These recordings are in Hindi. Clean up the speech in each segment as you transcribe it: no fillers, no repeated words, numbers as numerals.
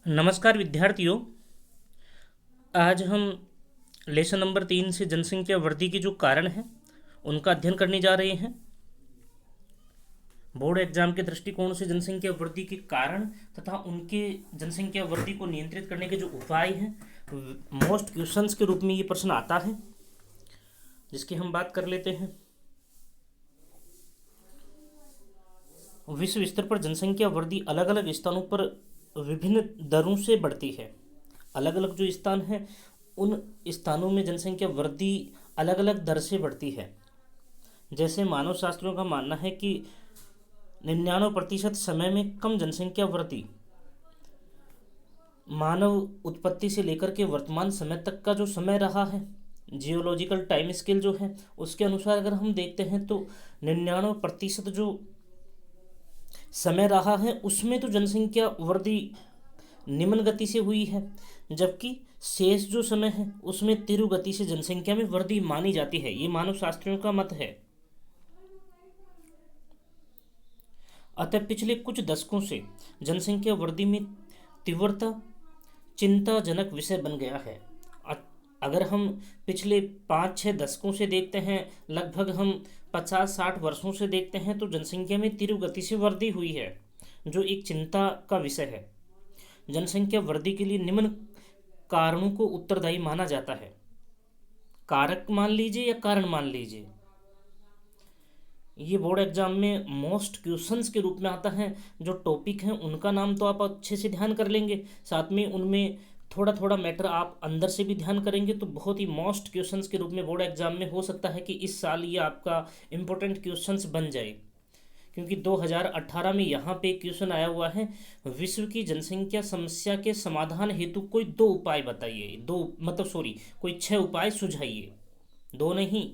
नमस्कार विद्यार्थियों। आज हम लेसन नंबर 3 से जनसंख्या वृद्धि के जो कारण हैं उनका अध्ययन करने जा रहे हैं। बोर्ड एग्जाम के दृष्टिकोण से जनसंख्या वृद्धि के कारण तथा उनके जनसंख्या वृद्धि को नियंत्रित करने के जो उपाय हैं, मोस्ट क्वेश्चंस के रूप में ये प्रश्न आता है, जिसकी हम बात कर लेते हैं। विश्व स्तर पर जनसंख्या वृद्धि अलग अलग स्थानों पर विभिन्न दरों से बढ़ती है। अलग अलग जो स्थान हैं उन स्थानों में जनसंख्या वृद्धि अलग अलग दर से बढ़ती है। जैसे मानव शास्त्रियों का मानना है कि 99% समय में कम जनसंख्या वृद्धि मानव उत्पत्ति से लेकर के वर्तमान समय तक का जो समय रहा है, जियोलॉजिकल टाइम स्केल जो है उसके अनुसार अगर हम देखते हैं तो 99% जो समय रहा है उसमें तो जनसंख्या वृद्धि निम्न गति से हुई है, जबकि शेष जो समय है उसमें तीव्र गति से जनसंख्या में वृद्धि मानी जाती है। ये मानव शास्त्रियों का मत है। अतः पिछले कुछ दशकों से जनसंख्या वृद्धि में तीव्रता चिंताजनक विषय बन गया है। अगर हम पिछले 5-6 दशकों से देखते हैं, लगभग हम 50-60 वर्षों से देखते हैं, तो जनसंख्या में तीव्र गति से वृद्धि हुई है, जो एक चिंता का विषय है। जनसंख्या वृद्धि के लिए निम्न कारणों को उत्तरदायी माना जाता है। कारक मान लीजिए या कारण मान लीजिए, ये बोर्ड एग्जाम में मोस्ट क्वेश्चंस के रूप में आता है। जो टॉपिक हैं उनका नाम तो आप अच्छे से ध्यान कर लेंगे, साथ में उनमें थोड़ा थोड़ा मैटर आप अंदर से भी ध्यान करेंगे, तो बहुत ही मोस्ट क्वेश्चंस के रूप में बोर्ड एग्जाम में हो सकता है कि इस साल ये आपका इम्पोर्टेंट क्वेश्चंस बन जाए। क्योंकि 2018 में यहाँ पे क्वेश्चन आया हुआ है, विश्व की जनसंख्या समस्या के समाधान हेतु कोई 2 उपाय बताइए। कोई 6 उपाय सुझाइए। 2 नहीं,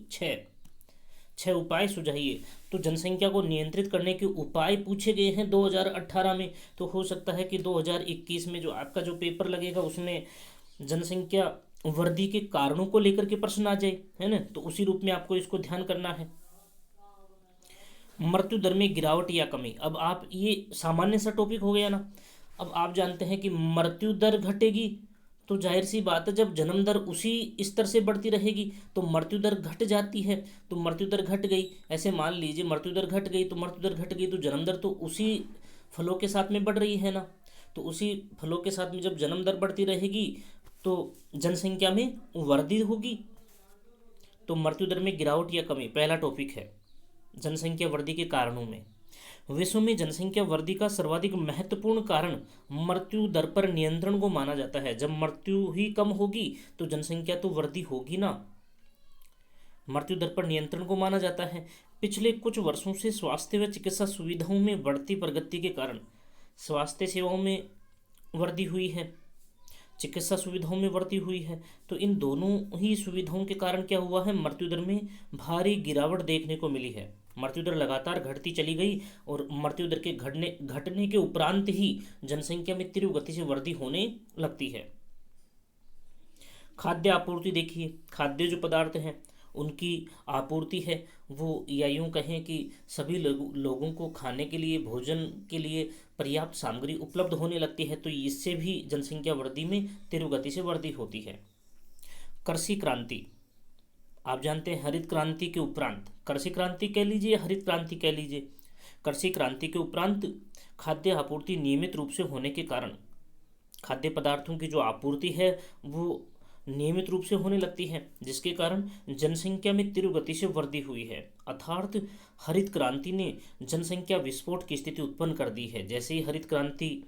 6 उपाय सुझाइए। तो जनसंख्या को नियंत्रित करने के उपाय पूछे गए हैं 2018 में। तो हो सकता है कि 2021 में जो आपका जो पेपर लगेगा उसमें जनसंख्या वृद्धि के कारणों को लेकर के प्रश्न आ जाए, है ना। तो उसी रूप में आपको इसको ध्यान करना है। मृत्यु दर में गिरावट या कमी। अब आप ये सामान्य सा टॉपिक हो गया ना। अब आप जानते हैं कि मृत्यु दर घटेगी तो जाहिर सी बात है, जब जन्म दर उसी स्तर से बढ़ती रहेगी तो मृत्यु दर घट जाती है। तो मृत्यु दर घट गई, ऐसे मान लीजिए मृत्यु दर घट गई तो जन्म दर तो उसी फलों के साथ में बढ़ रही है ना। तो उसी फलों के साथ में जब जन्म दर बढ़ती रहेगी तो जनसंख्या में वृद्धि होगी। तो मृत्यु दर में गिरावट या कमी पहला टॉपिक है जनसंख्या वृद्धि के कारणों में। विश्व में जनसंख्या वृद्धि का सर्वाधिक महत्वपूर्ण कारण मृत्यु दर पर नियंत्रण को माना जाता है। जब मृत्यु ही कम होगी तो जनसंख्या तो वृद्धि होगी ना। मृत्यु दर पर नियंत्रण को माना जाता है। पिछले कुछ वर्षों से स्वास्थ्य व चिकित्सा सुविधाओं में बढ़ती प्रगति के कारण स्वास्थ्य सेवाओं में वृद्धि हुई है, चिकित्सा सुविधाओं में वृद्धि हुई है। तो इन दोनों ही सुविधाओं के कारण क्या हुआ है, मृत्यु दर में भारी गिरावट देखने को मिली है। मृत्यु दर लगातार घटती चली गई और मृत्यु दर के घटने के उपरांत ही जनसंख्या में तीव्र गति से वृद्धि होने लगती है। खाद्य आपूर्ति देखिए, खाद्य जो पदार्थ हैं उनकी आपूर्ति है वो, या यूँ कहें कि सभी लोगों को खाने के लिए, भोजन के लिए पर्याप्त सामग्री उपलब्ध होने लगती है। तो इससे भी जनसंख्या वृद्धि में तीव्र गति से वृद्धि होती है। कृषि क्रांति, आप जानते हैं हरित क्रांति के उपरांत, कृषि क्रांति कह लीजिए या हरित क्रांति कह लीजिए, कृषि क्रांति के उपरांत खाद्य आपूर्ति नियमित रूप से होने के कारण खाद्य पदार्थों की जो आपूर्ति है वो नियमित रूप से होने लगती है, जिसके कारण जनसंख्या में तीव्र गति से वृद्धि हुई है। अर्थात हरित क्रांति ने जनसंख्या विस्फोट की स्थिति उत्पन्न कर दी है। जैसे ही हरित क्रांति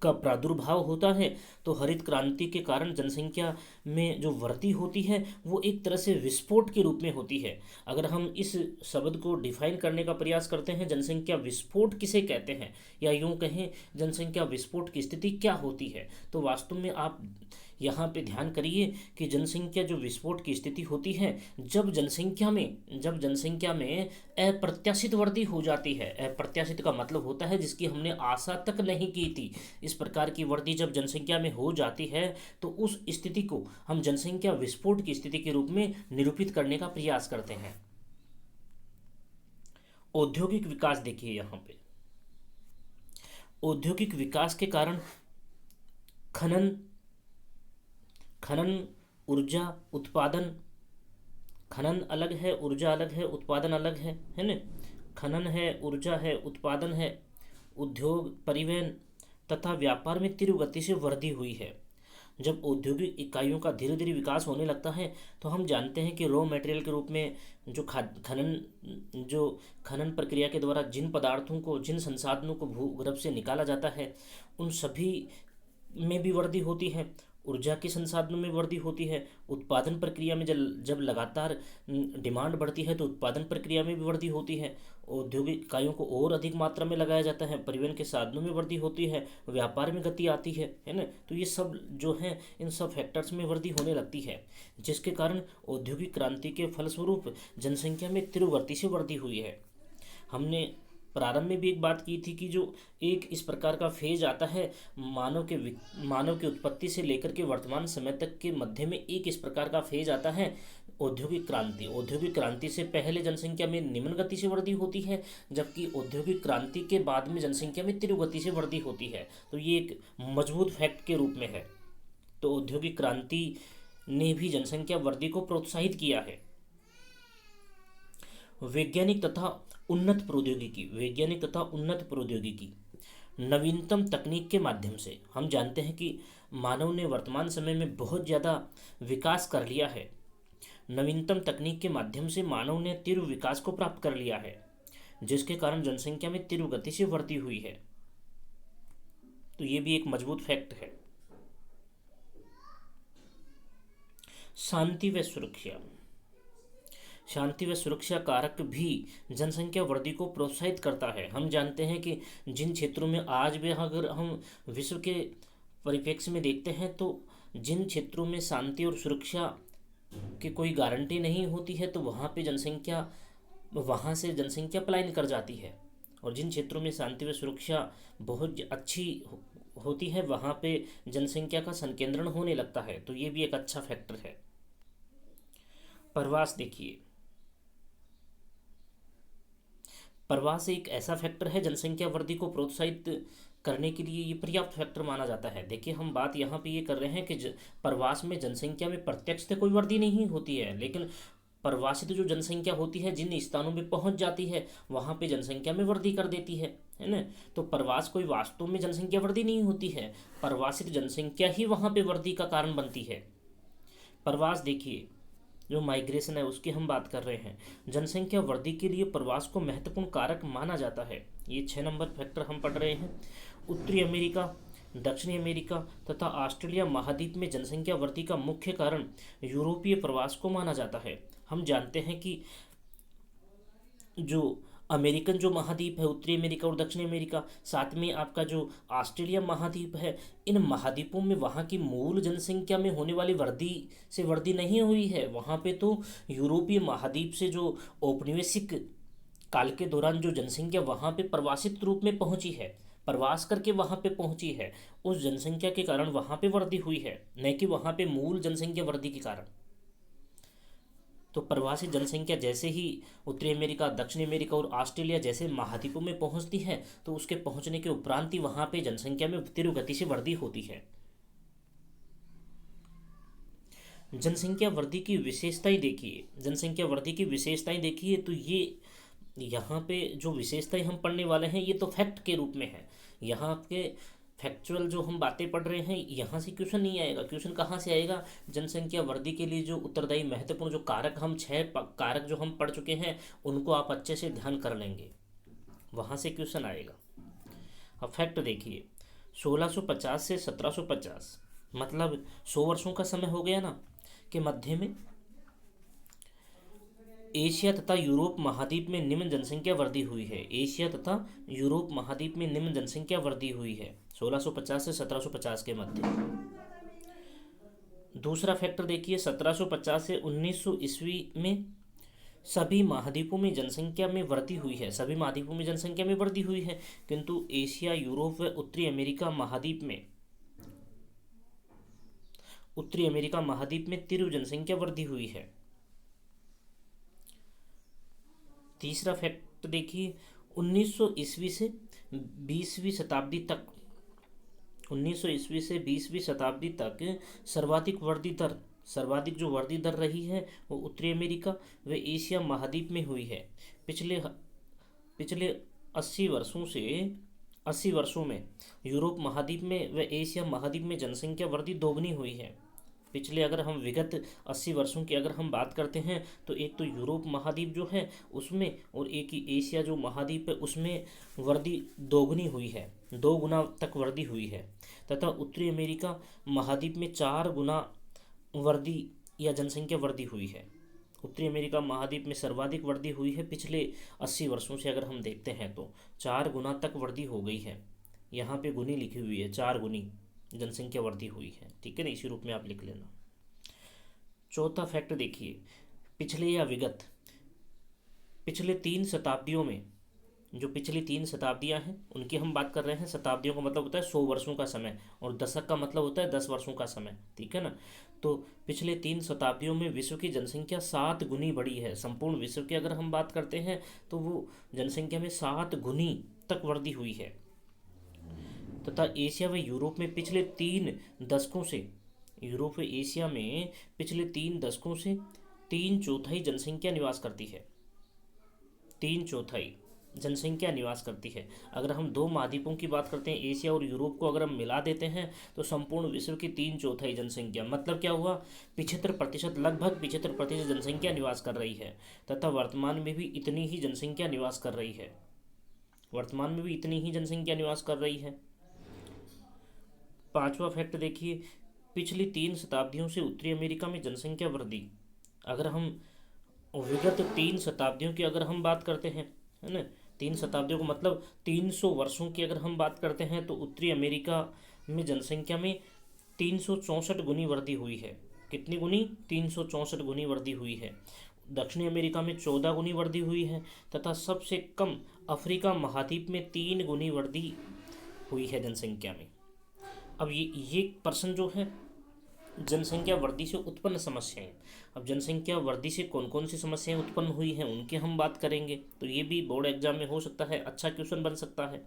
का प्रादुर्भाव होता है तो हरित क्रांति के कारण जनसंख्या में जो वृद्धि होती है वो एक तरह से विस्फोट के रूप में होती है। अगर हम इस शब्द को डिफाइन करने का प्रयास करते हैं, जनसंख्या विस्फोट किसे कहते हैं, या यूं कहें जनसंख्या विस्फोट की स्थिति क्या होती है, तो वास्तव में आप यहाँ पे ध्यान करिए कि जनसंख्या जो विस्फोट की स्थिति होती है, जब जनसंख्या में अप्रत्याशित वृद्धि हो जाती है। अप्रत्याशित का मतलब होता है जिसकी हमने आशा तक नहीं की थी। इस प्रकार की वृद्धि जब जनसंख्या में हो जाती है तो उस स्थिति को हम जनसंख्या विस्फोट की स्थिति के रूप में निरूपित करने का प्रयास करते हैं। औद्योगिक विकास देखिए, यहाँ पे औद्योगिक विकास के कारण खनन, खनन, ऊर्जा, उत्पादन। खनन अलग है, ऊर्जा अलग है, उत्पादन अलग है ना। खनन है, ऊर्जा है, उत्पादन है। उद्योग, परिवहन तथा व्यापार में तीव्र गति से वृद्धि हुई है। जब औद्योगिक इकाइयों का धीरे धीरे विकास होने लगता है तो हम जानते हैं कि रॉ मटेरियल के रूप में जो खनन प्रक्रिया के द्वारा जिन पदार्थों को, जिन संसाधनों को भूगर्भ से निकाला जाता है, उन सभी में भी वृद्धि होती है। ऊर्जा के संसाधनों में वृद्धि होती है। उत्पादन प्रक्रिया में जब लगातार डिमांड बढ़ती है तो उत्पादन प्रक्रिया में भी वृद्धि होती है। औद्योगिक इकाइयों को और अधिक मात्रा में लगाया जाता है। परिवहन के साधनों में वृद्धि होती है। व्यापार में गति आती है ना। तो ये सब जो है, इन सब फैक्टर्स में वृद्धि होने लगती है, जिसके कारण औद्योगिक क्रांति के फलस्वरूप जनसंख्या में तीव्र गति से वृद्धि हुई है। हमने प्रारंभ में भी एक बात की थी कि जो एक इस प्रकार का फेज आता है मानव की उत्पत्ति से लेकर के वर्तमान समय तक के मध्य में एक इस प्रकार का फेज आता है, औद्योगिक क्रांति। औद्योगिक क्रांति से पहले जनसंख्या में निम्न गति से वृद्धि होती है, जबकि औद्योगिक क्रांति के बाद में जनसंख्या में तीव्र गति से वृद्धि होती है। तो ये एक मजबूत फैक्ट के रूप में है। तो औद्योगिक क्रांति ने भी जनसंख्या वृद्धि को प्रोत्साहित किया है। वैज्ञानिक तथा उन्नत प्रौद्योगिकी, नवीनतम तकनीक के माध्यम से हम जानते हैं कि मानव ने वर्तमान समय में बहुत ज़्यादा विकास कर लिया है। नवीनतम तकनीक के माध्यम से मानव ने तीव्र विकास को प्राप्त कर लिया है, जिसके कारण जनसंख्या में तीव्र गति से वृद्धि हुई है। तो ये भी एक मजबूत फैक्ट है। शांति व सुरक्षा, शांति व सुरक्षा कारक भी जनसंख्या वृद्धि को प्रोत्साहित करता है। हम जानते हैं कि जिन क्षेत्रों में आज भी अगर हम विश्व के परिप्रेक्ष्य में देखते हैं तो जिन क्षेत्रों में शांति और सुरक्षा की कोई गारंटी नहीं होती है तो वहाँ से जनसंख्या पलायन कर जाती है। और जिन क्षेत्रों में शांति व सुरक्षा बहुत अच्छी होती है वहाँ पे जनसंख्या का संकेंद्रण होने लगता है। तो ये भी एक अच्छा फैक्टर है। प्रवास देखिए, प्रवास एक ऐसा फैक्टर है जनसंख्या वृद्धि को प्रोत्साहित करने के लिए ये पर्याप्त फैक्टर माना जाता है। देखिए, हम बात यहाँ पे ये कर रहे हैं कि प्रवास में जनसंख्या में प्रत्यक्ष कोई वृद्धि नहीं होती है, लेकिन प्रवासित जो जनसंख्या होती है जिन स्थानों में पहुंच जाती है वहाँ पे जनसंख्या में वृद्धि कर देती है ना। तो प्रवास कोई वास्तव में जनसंख्या वृद्धि नहीं होती है, प्रवासित जनसंख्या ही वहाँ पे वृद्धि का कारण बनती है। प्रवास देखिए, जो माइग्रेशन है उसकी हम बात कर रहे हैं। जनसंख्या वृद्धि के लिए प्रवास को महत्वपूर्ण कारक माना जाता है। ये 6 नंबर फैक्टर हम पढ़ रहे हैं। उत्तरी अमेरिका, दक्षिणी अमेरिका तथा ऑस्ट्रेलिया महाद्वीप में जनसंख्या वृद्धि का मुख्य कारण यूरोपीय प्रवास को माना जाता है। हम जानते हैं कि जो अमेरिकन जो महाद्वीप है, उत्तरी अमेरिका और दक्षिणी अमेरिका, साथ में आपका जो ऑस्ट्रेलिया महाद्वीप है, इन महाद्वीपों में वहाँ की मूल जनसंख्या में होने वाली वृद्धि नहीं हुई है। वहाँ पे तो यूरोपीय महाद्वीप से जो औपनिवेशिक काल के दौरान जो जनसंख्या वहाँ पे प्रवासित रूप में पहुँची है, प्रवास करके वहाँ पे पहुँची है, उस जनसंख्या के कारण वहाँ पे वृद्धि हुई है, न कि वहाँ पे मूल जनसंख्या वृद्धि के कारण। तो प्रवासी जनसंख्या जैसे ही उत्तरी अमेरिका, दक्षिणी अमेरिका और ऑस्ट्रेलिया जैसे महाद्वीपों में पहुंचती है तो उसके पहुंचने के उपरांत ही वहां पे जनसंख्या में तीव्र गति से वृद्धि होती है। जनसंख्या वृद्धि की विशेषताएं देखिए, जनसंख्या वृद्धि की विशेषताएं देखिए तो ये यहाँ पे जो विशेषताएं हम पढ़ने वाले हैं ये तो फैक्ट के रूप में है। यहाँ के फैक्चुअल जो हम बातें पढ़ रहे हैं यहाँ से क्वेश्चन नहीं आएगा। क्वेश्चन कहाँ से आएगा? जनसंख्या वृद्धि के लिए जो उत्तरदायी महत्वपूर्ण जो कारक, हम 6 कारक जो हम पढ़ चुके हैं उनको आप अच्छे से ध्यान कर लेंगे, वहाँ से क्वेश्चन आएगा। अब फैक्ट देखिए, 1650 से 1750 मतलब 100 वर्षों का समय हो गया ना, के मध्य में एशिया तथा यूरोप महाद्वीप में निम्न जनसंख्या वृद्धि हुई है। एशिया तथा यूरोप महाद्वीप में निम्न जनसंख्या वृद्धि हुई है 1650 से 1750 के मध्य। दूसरा फैक्टर देखिए, 1750 से 1900 ईस्वी में सभी महाद्वीपों में जनसंख्या में वृद्धि हुई है। सभी महाद्वीपों में जनसंख्या में वृद्धि हुई है, किंतु एशिया, यूरोप व उत्तरी अमेरिका महाद्वीप में तीव्र जनसंख्या वृद्धि हुई है। तीसरा फैक्ट देखिए, 1900 ईस्वी से 20वीं शताब्दी तक 1900 ईस्वी से 20वीं शताब्दी तक सर्वाधिक जो वर्दी दर रही है वो उत्तरी अमेरिका व एशिया महाद्वीप में हुई है। पिछले पिछले 80 वर्षों में यूरोप महाद्वीप में व एशिया महाद्वीप में जनसंख्या वृद्धि दोगुनी हुई है। पिछले अगर हम विगत 80 वर्षों की अगर हम बात करते हैं तो एक तो यूरोप महाद्वीप जो है उसमें और एक ही एशिया जो महाद्वीप है उसमें वृद्धि दोगुनी हुई है, 2 गुना तक वृद्धि हुई है। तथा उत्तरी अमेरिका महाद्वीप में 4 गुना वृद्धि या जनसंख्या वृद्धि हुई है। उत्तरी अमेरिका महाद्वीप में सर्वाधिक वृद्धि हुई है पिछले 80 वर्षों से अगर हम देखते हैं तो 4 गुना तक वृद्धि हो गई है। यहाँ पे गुनी लिखी हुई है, 4 गुनी जनसंख्या वृद्धि हुई है, ठीक है ना, इसी रूप में आप लिख लेना। चौथा फैक्ट देखिए, पिछले या विगत पिछले 3 शताब्दियों में, जो पिछली 3 शताब्दियां हैं उनकी हम बात कर रहे हैं। शताब्दियों का मतलब होता है 100 वर्षों का समय और दशक का मतलब होता है 10 वर्षों का समय, ठीक है ना। तो पिछले 3 शताब्दियों में विश्व की जनसंख्या 7 गुनी बढ़ी है। संपूर्ण विश्व की अगर हम बात करते हैं तो वो जनसंख्या में 7 गुनी तक वृद्धि हुई है। तथा एशिया व यूरोप में पिछले 3 दशकों से यूरोप व एशिया में पिछले 3 दशकों से 3/4 जनसंख्या निवास करती है। 3/4 जनसंख्या निवास करती है। अगर हम 2 महाद्वीपों की बात करते हैं, एशिया और यूरोप को अगर हम मिला देते हैं तो संपूर्ण विश्व की 3/4 जनसंख्या, मतलब क्या हुआ, 75%, लगभग 75% जनसंख्या निवास कर रही है। तथा वर्तमान में भी इतनी ही जनसंख्या निवास कर रही है। वर्तमान में भी इतनी ही जनसंख्या निवास कर रही है। 5वां फैक्ट देखिए, पिछली 3 शताब्दियों से उत्तरी अमेरिका में जनसंख्या वृद्धि, अगर हम विगत 3 शताब्दियों की अगर हम बात करते हैं, है ना, 3 शताब्दियों को मतलब 300 वर्षों की अगर हम बात करते हैं तो उत्तरी अमेरिका में जनसंख्या में 364 गुनी वृद्धि हुई है। कितनी गुनी? 364 गुनी वृद्धि हुई है। दक्षिणी अमेरिका में 14 गुनी वृद्धि हुई है तथा सबसे कम अफ्रीका महाद्वीप में 3 गुनी वृद्धि हुई है जनसंख्या में। अब ये प्रश्न जो है जनसंख्या वृद्धि से उत्पन्न समस्याएं, अब जनसंख्या वृद्धि से कौन कौन सी समस्याएं उत्पन्न हुई हैं उनकी हम बात करेंगे। तो ये भी बोर्ड एग्जाम में हो सकता है, अच्छा क्वेश्चन बन सकता है।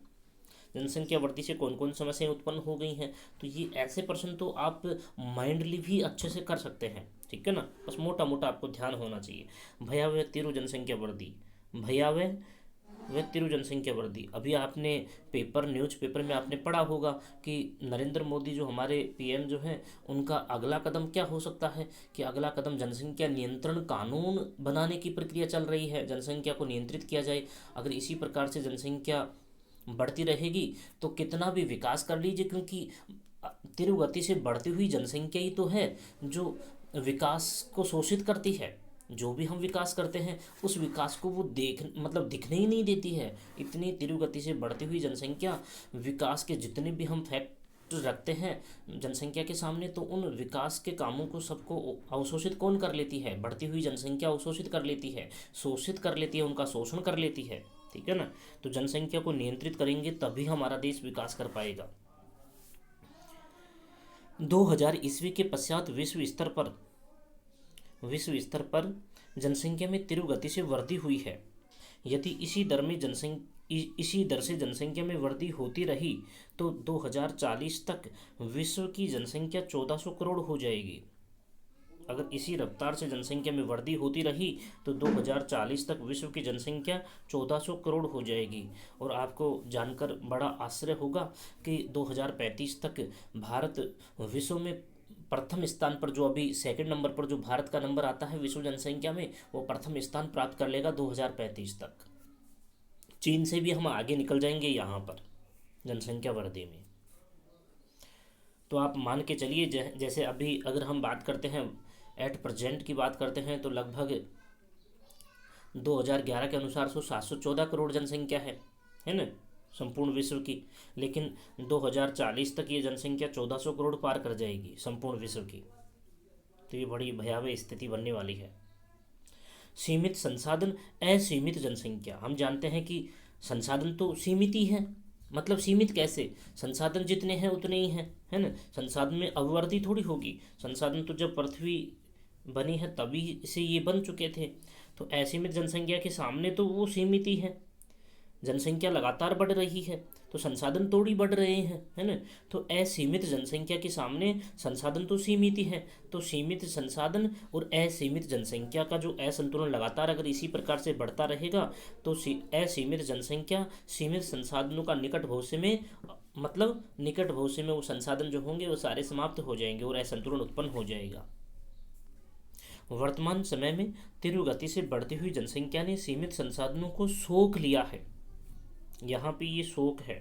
जनसंख्या वृद्धि से कौन कौन समस्याएं उत्पन्न हो गई हैं, तो ये ऐसे प्रश्न तो आप माइंडली भी अच्छे से कर सकते हैं, ठीक है ना। बस मोटा मोटा आपको ध्यान होना चाहिए। भयावह तीव्र जनसंख्या वृद्धि, भयावह व तीव्र जनसंख्या वृद्धि। अभी आपने न्यूज़ पेपर में आपने पढ़ा होगा कि नरेंद्र मोदी जो हमारे पीएम जो हैं उनका अगला कदम क्या हो सकता है, कि अगला कदम जनसंख्या नियंत्रण कानून बनाने की प्रक्रिया चल रही है, जनसंख्या को नियंत्रित किया जाए। अगर इसी प्रकार से जनसंख्या बढ़ती रहेगी तो कितना भी विकास कर लीजिए, क्योंकि तीव्र गति से बढ़ती हुई जनसंख्या ही तो है जो विकास को शोषित करती है। जो भी हम विकास करते हैं उस विकास को वो दिखने ही नहीं देती है। इतनी तीव्र गति से बढ़ती हुई जनसंख्या, विकास के जितने भी हम फैक्ट रखते हैं जनसंख्या के सामने, तो उन विकास के कामों को सबको अवशोषित कौन कर लेती है? बढ़ती हुई जनसंख्या अवशोषित कर लेती है, शोषित कर लेती है, उनका शोषण कर लेती है, ठीक है ना। तो जनसंख्या को नियंत्रित करेंगे तभी हमारा देश विकास कर पाएगा। 2000 ईस्वी के पश्चात विश्व स्तर पर जनसंख्या में तीव्र गति से वृद्धि हुई है। यदि इसी दर से जनसंख्या में वृद्धि होती रही तो 2040 तक विश्व की जनसंख्या 1400 करोड़ हो जाएगी। अगर इसी रफ्तार से जनसंख्या में वृद्धि होती रही तो 2040 तक विश्व की जनसंख्या 1400 करोड़ हो जाएगी। और आपको जानकर बड़ा आश्चर्य होगा कि 2035 तक भारत विश्व में प्रथम स्थान पर, जो अभी सेकंड नंबर पर जो भारत का नंबर आता है विश्व जनसंख्या में, वो प्रथम स्थान प्राप्त कर लेगा 2035 तक। चीन से भी हम आगे निकल जाएंगे यहाँ पर जनसंख्या वृद्धि में। तो आप मान के चलिए जैसे अभी अगर हम बात करते हैं एट प्रेजेंट की बात करते हैं तो लगभग 2011 के अनुसार 714 करोड़ जनसंख्या है ना संपूर्ण विश्व की। लेकिन 2040 तक ये जनसंख्या 1400 करोड़ पार कर जाएगी संपूर्ण विश्व की। तो ये बड़ी भयावह स्थिति बनने वाली है। सीमित संसाधन, असीमित जनसंख्या। हम जानते हैं कि संसाधन तो सीमित ही है, मतलब सीमित कैसे? संसाधन जितने हैं उतने ही हैं, है ना। संसाधन में अभिवृद्धि थोड़ी होगी। संसाधन तो जब पृथ्वी बनी है तभी से ये बन चुके थे। तो असीमित जनसंख्या के सामने तो वो सीमित ही है। जनसंख्या लगातार बढ़ रही है तो संसाधन थोड़ी बढ़ रहे हैं, है ना। तो असीमित जनसंख्या के सामने संसाधन तो सीमित ही है। तो सीमित संसाधन और असीमित जनसंख्या का जो असंतुलन लगातार अगर इसी प्रकार से बढ़ता रहेगा तो असीमित जनसंख्या सीमित संसाधनों का निकट भविष्य में, मतलब निकट भविष्य में वो संसाधन जो होंगे वो सारे समाप्त हो जाएंगे और असंतुलन उत्पन्न हो जाएगा। वर्तमान समय में तीव्र गति से बढ़ती हुई जनसंख्या ने सीमित संसाधनों को सोख लिया है। यहाँ पे ये सोख है,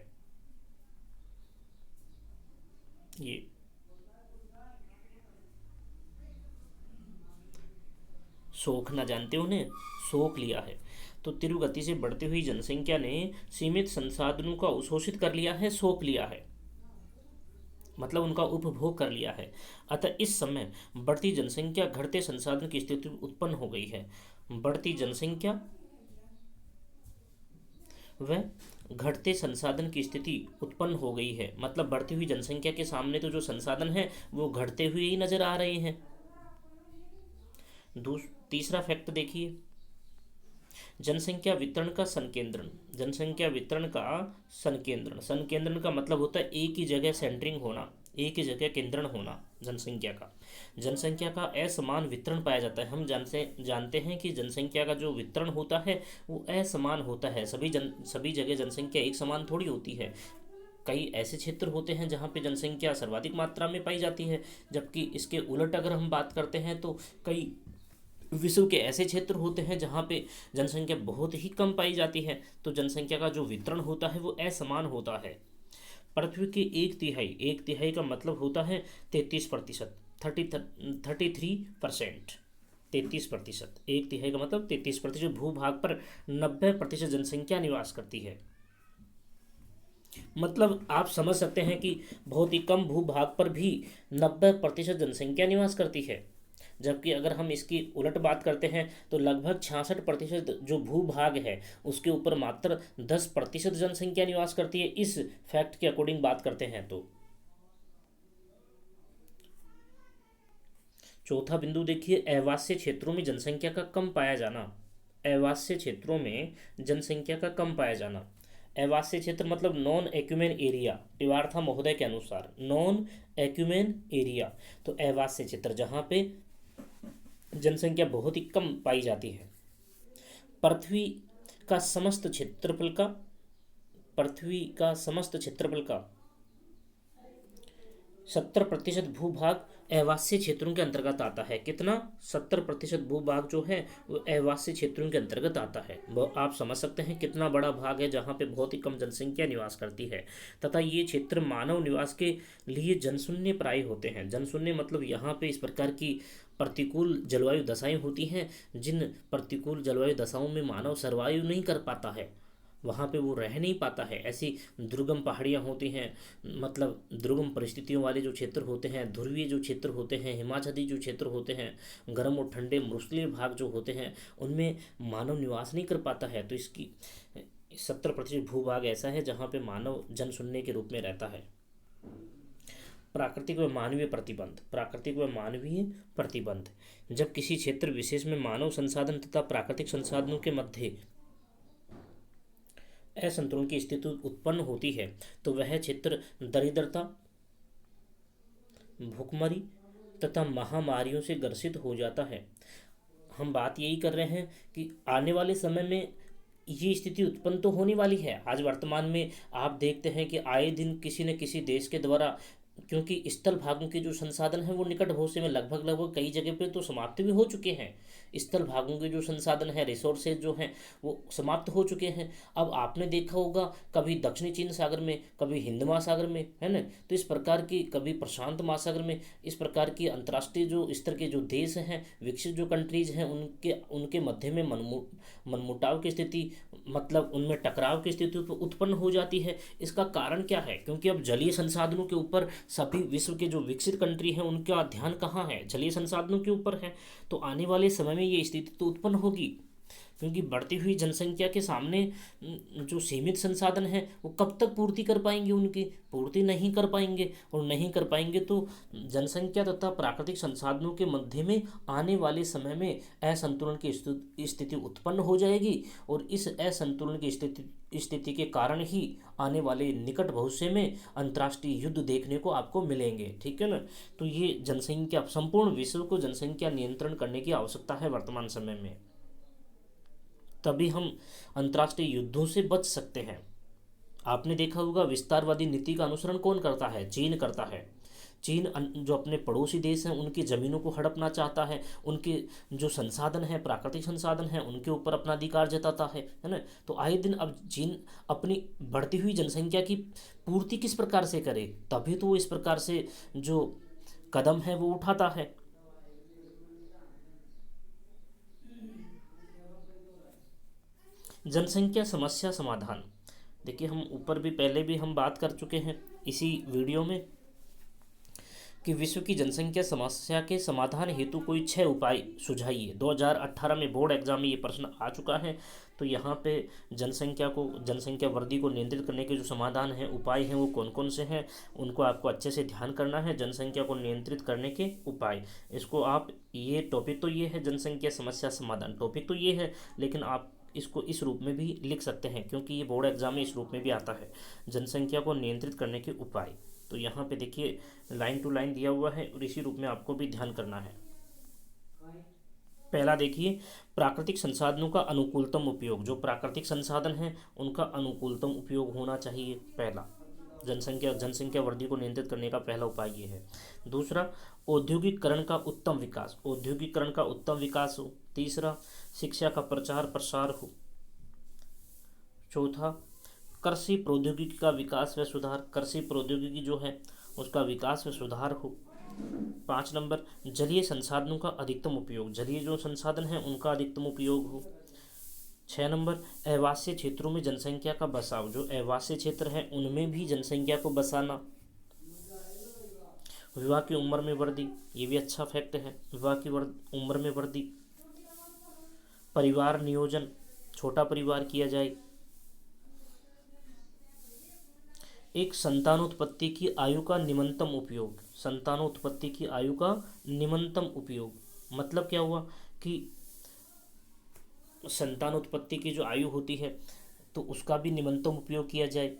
ये सोखना जानते हो उन्हें, सोख लिया है। तो तीव्र गति से बढ़ती हुई जनसंख्या ने सीमित संसाधनों का अवशोषित कर लिया है, सोख लिया है, मतलब उनका उपभोग कर लिया है। अतः इस समय बढ़ती जनसंख्या घटते संसाधन की स्थिति उत्पन्न हो गई है। बढ़ती जनसंख्या वह घटते संसाधन की स्थिति उत्पन्न हो गई है, मतलब बढ़ती हुई जनसंख्या के सामने तो जो संसाधन है वो घटते हुए ही नजर आ रहे हैं। तीसरा फैक्ट देखिए, जनसंख्या वितरण का संकेंद्रण। जनसंख्या वितरण का संकेंद्रण, संकेंद्रण का मतलब होता है एक ही जगह सेंटरिंग होना, एक ही जगह केंद्रण होना जनसंख्या का। जनसंख्या का असमान वितरण पाया जाता है। हम जानते हैं कि जनसंख्या का जो वितरण होता है वो असमान होता है। सभी जगह जनसंख्या एक समान थोड़ी होती है। कई ऐसे क्षेत्र होते हैं जहाँ पे जनसंख्या सर्वाधिक मात्रा में पाई जाती है, जबकि इसके उलट अगर हम बात करते हैं तो कई विश्व के ऐसे क्षेत्र होते हैं जहाँ पे जनसंख्या बहुत ही कम पाई जाती है। तो जनसंख्या का जो वितरण होता है वो असमान होता है। पृथ्वी के एक तिहाई का मतलब होता है 33%, 33%, 33%। एक तिहाई का मतलब 33% भूभाग पर 90% जनसंख्या निवास करती है। मतलब आप समझ सकते हैं कि बहुत ही कम भूभाग पर भी 90% जनसंख्या निवास करती है। जबकि अगर हम इसकी उलट बात करते हैं तो लगभग 66% जो भूभाग है उसके ऊपर मात्र 10% जनसंख्या निवास करती है। इस फैक्ट के अकॉर्डिंग बात करते हैं तो चौथा बिंदु देखिए, अवासीय क्षेत्रों में जनसंख्या का कम पाया जाना। अवासीय क्षेत्रों में जनसंख्या का कम पाया जाना। अवासीय क्षेत्र मतलब नॉन एक्यूमेन एरिया, टिवारथा महोदय के अनुसार नॉन एक्यूमेन एरिया। तो अवासीय क्षेत्र जहाँ पे जनसंख्या बहुत ही कम पाई जाती है। पृथ्वी का समस्त क्षेत्रफल का 70% भूभाग अवासीय क्षेत्रों के अंतर्गत आता है। कितना? 70% भूभाग जो है वो अवासीय क्षेत्रों के अंतर्गत आता है। वो आप समझ सकते हैं कितना बड़ा भाग है जहाँ पे बहुत ही कम जनसंख्या निवास करती है। तथा ये क्षेत्र मानव निवास के लिए जनशून्य प्राय होते हैं। जनशून्य मतलब यहाँ पे इस प्रकार की प्रतिकूल जलवायु दशाएं होती हैं जिन प्रतिकूल जलवायु दशाओं में मानव सर्वाइव नहीं कर पाता है, वहाँ पे वो रह नहीं पाता है। ऐसी दुर्गम पहाड़ियाँ होती हैं, मतलब दुर्गम परिस्थितियों वाले जो क्षेत्र होते हैं, ध्रुवीय जो क्षेत्र होते हैं, हिमाच्छादित जो क्षेत्र होते हैं, गर्म और ठंडे मरुस्थलीय भाग जो होते हैं उनमें मानव निवास नहीं कर पाता है। तो इसकी 70% भूभाग ऐसा है जहाँ पे मानव जनशून्य के रूप में रहता है। प्राकृतिक व मानवीय प्रतिबंध। प्राकृतिक व मानवीय प्रतिबंध, जब किसी क्षेत्र विशेष में मानव संसाधन तथा प्राकृतिक संसाधनों के मध्य असंतुलन की स्थिति उत्पन्न होती है तो वह क्षेत्र दरिद्रता, भूखमरी तथा महामारियों से ग्रसित हो जाता है। हम बात यही कर रहे हैं कि आने वाले समय में ये स्थिति उत्पन्न तो होने वाली है। आज वर्तमान में आप देखते हैं कि आए दिन किसी न किसी देश के द्वारा, क्योंकि स्थल भागों के जो संसाधन हैं वो निकट भविष्य में लगभग कई जगह पे तो समाप्त भी हो चुके हैं। स्थल भागों के जो संसाधन है, रिसोर्सेज जो हैं वो समाप्त हो चुके हैं। अब आपने देखा होगा कभी दक्षिणी चीन सागर में, कभी हिंद महासागर में, है ना। तो इस प्रकार की, कभी प्रशांत महासागर में, इस प्रकार की अंतर्राष्ट्रीय जो स्तर के जो देश हैं, विकसित जो कंट्रीज हैं, उनके मध्य में मनमुटाव की स्थिति, मतलब उनमें टकराव की स्थिति उत्पन्न हो जाती है। इसका कारण क्या है? क्योंकि अब जलीय संसाधनों के ऊपर सभी विश्व के जो विकसित कंट्री हैं उनका ध्यान कहाँ है? जलीय संसाधनों के ऊपर है। तो आने वाले समय में ये स्थिति तो उत्पन्न होगी। क्योंकि बढ़ती हुई जनसंख्या के सामने जो सीमित संसाधन हैं वो कब तक पूर्ति कर पाएंगे, उनकी पूर्ति नहीं कर पाएंगे, और नहीं कर पाएंगे तो जनसंख्या तथा प्राकृतिक संसाधनों के मध्य में आने वाले समय में असंतुलन की स्थिति उत्पन्न हो जाएगी, और इस असंतुलन की स्थिति के कारण ही आने वाले निकट भविष्य में अंतर्राष्ट्रीय युद्ध देखने को आपको मिलेंगे। ठीक है ना। तो ये जनसंख्या, संपूर्ण विश्व को जनसंख्या नियंत्रण करने की आवश्यकता है वर्तमान समय में, तभी हम अंतर्राष्ट्रीय युद्धों से बच सकते हैं। आपने देखा होगा विस्तारवादी नीति का अनुसरण कौन करता है? चीन करता है। चीन जो अपने पड़ोसी देश हैं उनकी ज़मीनों को हड़पना चाहता है, उनके जो संसाधन हैं, प्राकृतिक संसाधन हैं, उनके ऊपर अपना अधिकार जताता है ना। तो आए दिन अब चीन अपनी बढ़ती हुई जनसंख्या की पूर्ति किस प्रकार से करे, तभी तो वो इस प्रकार से जो कदम है वो उठाता है। जनसंख्या समस्या समाधान, देखिए हम ऊपर भी पहले भी हम बात कर चुके हैं इसी वीडियो में कि विश्व की जनसंख्या समस्या के समाधान हेतु कोई 6 उपाय सुझाइए। 2018 में बोर्ड एग्जाम में ये प्रश्न आ चुका है। तो यहाँ पे जनसंख्या वृद्धि को नियंत्रित करने के जो समाधान हैं, उपाय हैं, वो कौन कौन से हैं उनको आपको अच्छे से ध्यान करना है। जनसंख्या को नियंत्रित करने के उपाय, इसको आप, ये टॉपिक तो ये है जनसंख्या समस्या समाधान, टॉपिक तो ये है, लेकिन आप इसको इस रूप में भी लिख सकते हैं क्योंकि ये बोर्ड एग्जाम में इस रूप में भी आता है, जनसंख्या को नियंत्रित करने के उपाय। तो यहाँ पे देखिए लाइन टू लाइन दिया हुआ है और इसी रूप में आपको भी ध्यान करना है। पहला देखिए, प्राकृतिक संसाधनों का अनुकूलतम उपयोग, जो प्राकृतिक संसाधन हैं उनका अनुकूलतम उपयोग होना चाहिए। पहला, जनसंख्या वृद्धि को नियंत्रित करने का पहला उपाय ये है। दूसरा, औद्योगिकरण का उत्तम विकास, औद्योगिकरण का उत्तम विकास हो। तीसरा, शिक्षा का प्रचार प्रसार हो। चौथा, कृषि प्रौद्योगिकी का विकास व सुधार, कृषि प्रौद्योगिकी जो है उसका विकास व सुधार हो। 5 नंबर, जलीय संसाधनों का अधिकतम उपयोग, जलीय जो संसाधन है उनका अधिकतम उपयोग हो। 6 नंबर, आवासीय क्षेत्रों में जनसंख्या का बसाव, जो आवासीय क्षेत्र है उनमें भी जनसंख्या को बसाना। विवाह की उम्र में वृद्धि, ये भी अच्छा फैक्ट है, विवाह की उम्र में वृद्धि। परिवार नियोजन, छोटा परिवार किया जाए। एक संतानोत्पत्ति की आयु का निम्नतम उपयोग, संतानोत्पत्ति की आयु का निम्नतम उपयोग मतलब क्या हुआ कि संतानोत्पत्ति की जो आयु होती है तो उसका भी निम्नतम उपयोग किया जाए।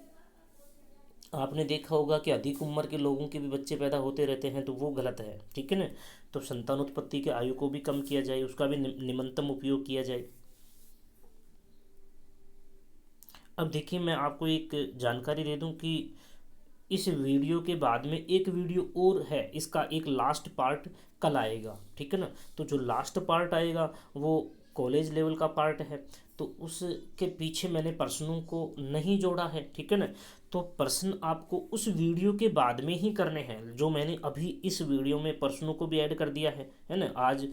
आपने देखा होगा कि अधिक उम्र के लोगों के भी बच्चे पैदा होते रहते हैं, तो वो गलत है। ठीक है ना। तो संतानोत्पत्ति की आयु को भी कम किया जाए, उसका भी निम्नतम उपयोग किया जाए। अब देखिए मैं आपको एक जानकारी दे दूं कि इस वीडियो के बाद में एक वीडियो और है, इसका एक लास्ट पार्ट कल आएगा। ठीक है ना। तो जो लास्ट पार्ट आएगा वो कॉलेज लेवल का पार्ट है, तो उसके पीछे मैंने प्रश्नों को नहीं जोड़ा है। ठीक है ना। तो प्रश्न आपको उस वीडियो के बाद में ही करने हैं, जो मैंने अभी इस वीडियो में प्रश्नों को भी ऐड कर दिया है ना। आज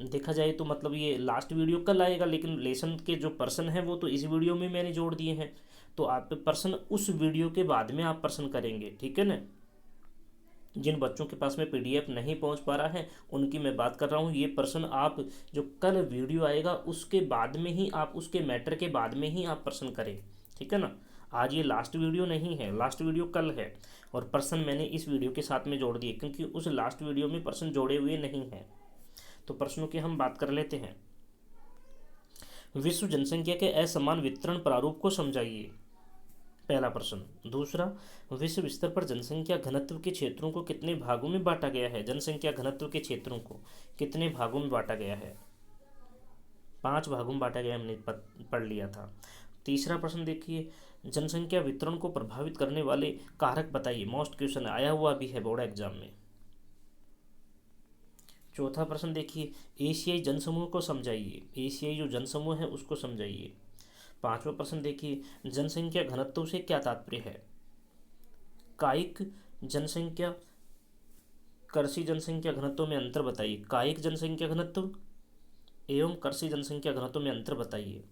देखा जाए तो मतलब ये लास्ट वीडियो कल आएगा, लेकिन लेसन के जो प्रश्न हैं वो तो इस वीडियो में मैंने जोड़ दिए हैं। तो आप प्रश्न उस वीडियो के बाद में आप प्रश्न करेंगे। ठीक है ना। जिन बच्चों के पास में पीडीएफ नहीं पहुंच पा रहा है उनकी मैं बात कर रहा हूं। ये प्रश्न आप जो कल वीडियो आएगा उसके बाद में ही आप, उसके मैटर के बाद में ही आप प्रश्न करें। ठीक है ना। आज ये लास्ट वीडियो नहीं है, लास्ट वीडियो कल है, और प्रश्न मैंने इस वीडियो के साथ में जोड़ दिए क्योंकि उस लास्ट वीडियो में प्रश्न जोड़े हुए नहीं हैं। तो प्रश्नों की हम बात कर लेते हैं। विश्व जनसंख्या के असमान वितरण प्रारूप को समझाइए, पहला प्रश्न। दूसरा, विश्व स्तर पर जनसंख्या घनत्व के क्षेत्रों को कितने भागों में बांटा गया है, जनसंख्या घनत्व के क्षेत्रों को कितने भागों में बांटा गया है? 5 भागों में बांटा गया, हमने पढ़ लिया था। तीसरा प्रश्न देखिए, जनसंख्या वितरण को प्रभावित करने वाले कारक बताइए, मोस्ट क्वेश्चन आया हुआ भी है बोर्ड एग्जाम में। चौथा प्रश्न देखिए, एशियाई जनसमूह को समझाइए, एशियाई जो जनसमूह है उसको समझाइए। 5वां प्रश्न देखिए, जनसंख्या घनत्व से क्या तात्पर्य है? कायिक जनसंख्या, कृषि जनसंख्या घनत्व में अंतर बताइए। कायिक जनसंख्या घनत्व एवं कृषि जनसंख्या घनत्व में अंतर बताइए।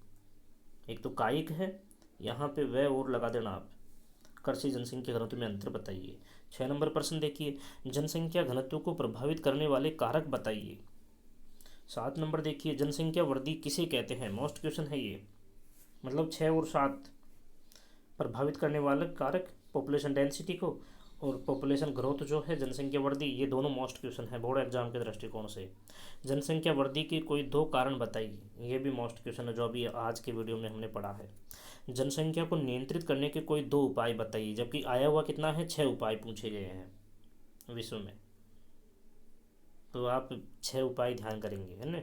एक तो कायिक है, यहाँ पे वह और लगा देना आप, कृषि जनसंख्या घनत्व में अंतर बताइए। 6 नंबर प्रश्न देखिए, जनसंख्या घनत्व को प्रभावित करने वाले कारक बताइए। 7 नंबर देखिए, जनसंख्या वृद्धि किसे कहते हैं, मोस्ट क्वेश्चन है ये। मतलब 6 और 7 प्रभावित करने वाले कारक, पॉपुलेशन डेंसिटी को और पॉपुलेशन ग्रोथ जो है, जनसंख्या वृद्धि, ये दोनों मोस्ट क्वेश्चन है बोर्ड एग्जाम के दृष्टिकोण से। जनसंख्या वृद्धि के कोई 2 कारण बताइए, ये भी मोस्ट क्वेश्चन है जो अभी आज के वीडियो में हमने पढ़ा है। जनसंख्या को नियंत्रित करने के कोई 2 उपाय बताइए, जबकि आया हुआ कितना है, 6 उपाय पूछे गए हैं विश्व में, तो आप 6 उपाय ध्यान करेंगे, है ना।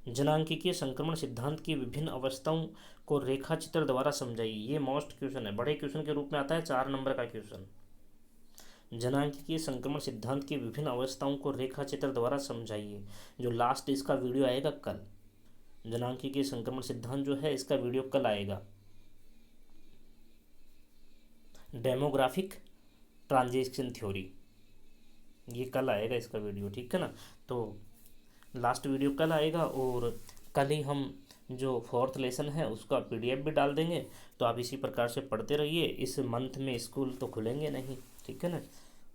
जनांकीय संक्रमण सिद्धांत की विभिन्न अवस्थाओं को रेखा चित्र द्वारा समझाइए, ये मोस्ट क्वेश्चन है, बड़े क्वेश्चन के रूप में आता है, 4 नंबर का क्वेश्चन। जनांकीय संक्रमण सिद्धांत की विभिन्न अवस्थाओं को रेखा चित्र द्वारा समझाइए, जो लास्ट इसका वीडियो आएगा कल। जनांकीय संक्रमण सिद्धांत जो है इसका वीडियो कल आएगा। डेमोग्राफिक ट्रांजिशन थ्योरी, ये कल आएगा इसका वीडियो, ठीक है ना। तो लास्ट वीडियो कल आएगा और कल ही हम जो 4th लेसन है उसका PDF भी डाल देंगे। तो आप इसी प्रकार से पढ़ते रहिए, इस मंथ में स्कूल तो खुलेंगे नहीं, ठीक है ना,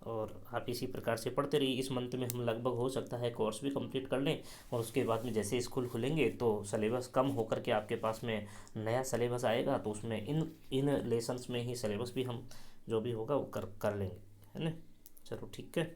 और आप इसी प्रकार से पढ़ते रहिए। इस मंथ में हम लगभग हो सकता है कोर्स भी कंप्लीट कर लें, और उसके बाद में जैसे स्कूल खुलेंगे तो सिलेबस कम होकर के आपके पास में नया सिलेबस आएगा, तो उसमें इन लेसन्स में ही सिलेबस भी हम जो भी होगा वो कर लेंगे, है ना। चलो ठीक है।